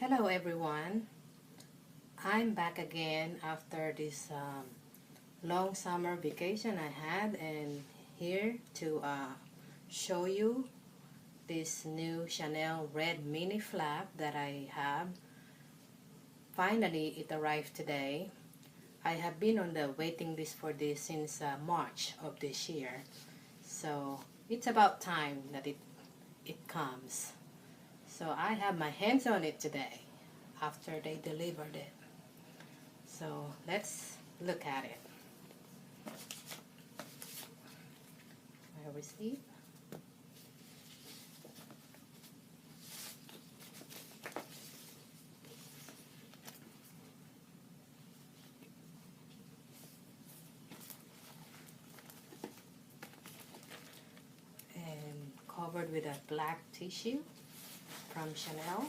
Hello everyone, I'm back again after this long summer vacation I had, and here to show you this new Chanel red mini flap that I have. Finally it arrived today. I have been on the waiting list for this since March of this year, so it's about time that it comes. So I have my hands on it today after they delivered it. So let's look at it. My receipt. And covered with a black tissue from Chanel.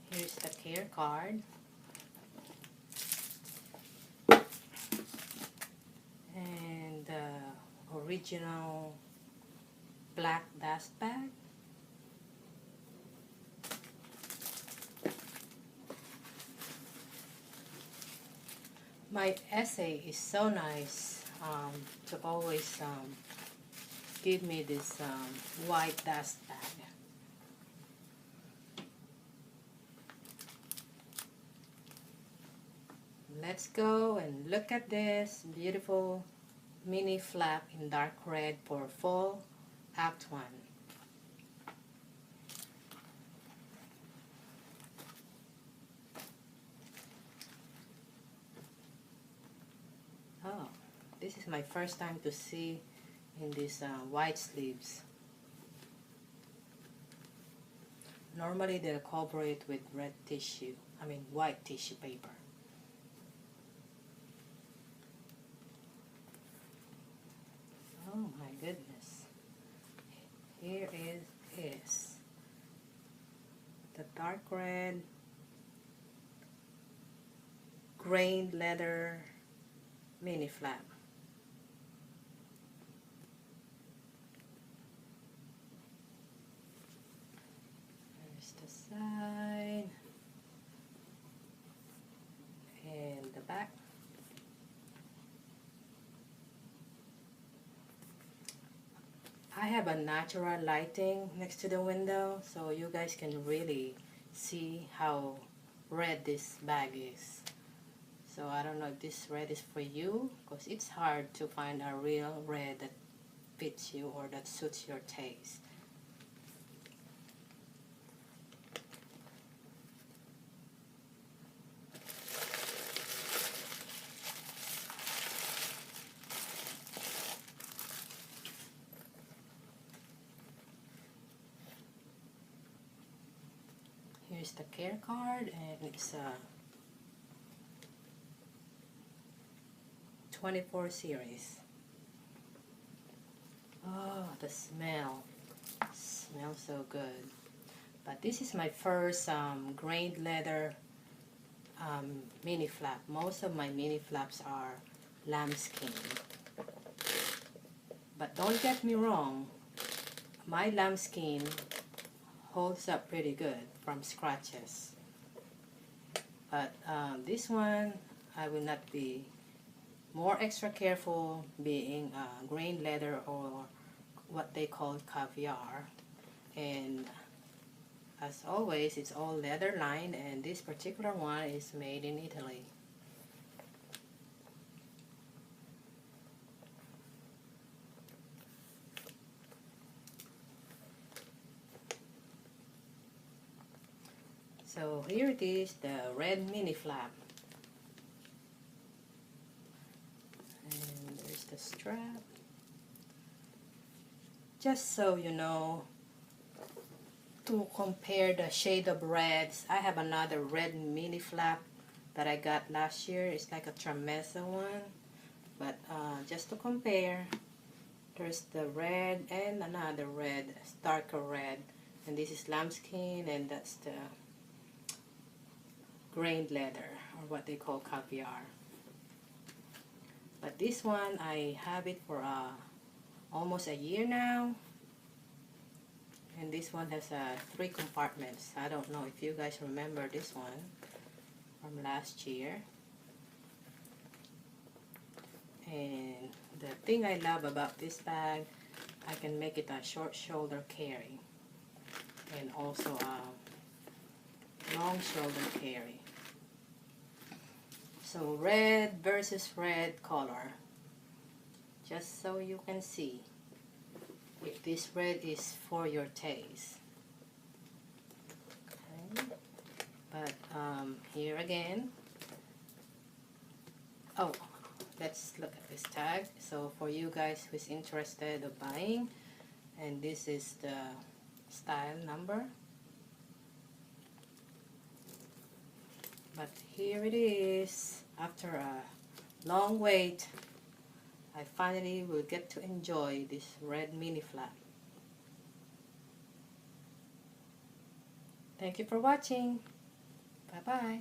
Here's the care card. And the original black dust bag. My essay is so nice to always give me this white dust bag. Let's go and look at this beautiful mini flap in dark red for Fall Act 1. Oh, this is my first time to see in these white sleeves. Normally they'll cover it with white tissue paper. Oh my goodness. Here is the dark red grained leather mini flap. There's the side and the back. I have a natural lighting next to the window so you guys can really see how red this bag is. So I don't know if this red is for you, because it's hard to find a real red that fits you or that suits your taste. Here's the care card, and it's a 24 series. Oh, the smell. Smells so good. But this is my first grained leather mini flap. Most of my mini flaps are lambskin. But don't get me wrong, my lambskin holds up pretty good from scratches. But this one, I will not be more extra careful being grain leather or what they call caviar. And as always, it's all leather lined, and this particular one is made in Italy. So here it is, the red mini flap. And there's the strap. Just so you know, to compare the shade of reds, I have another red mini flap that I got last year. It's like a Tramesa one. But just to compare, there's the red and another red, darker red. And this is lambskin, and that's the grained leather, or what they call caviar. But this one, I have it for almost a year now, this one has 3 compartments. I don't know if you guys remember this one from last year. And the thing I love about this bag, I can make it a short shoulder carry and also a long shoulder carry. So red versus red color, just so you can see if this red is for your taste. Okay. But here again, oh, let's look at this tag. So for you guys who's interested of buying, and this is the style number. But here it is. After a long wait, I finally will get to enjoy this red mini flap. Thank you for watching. Bye-bye.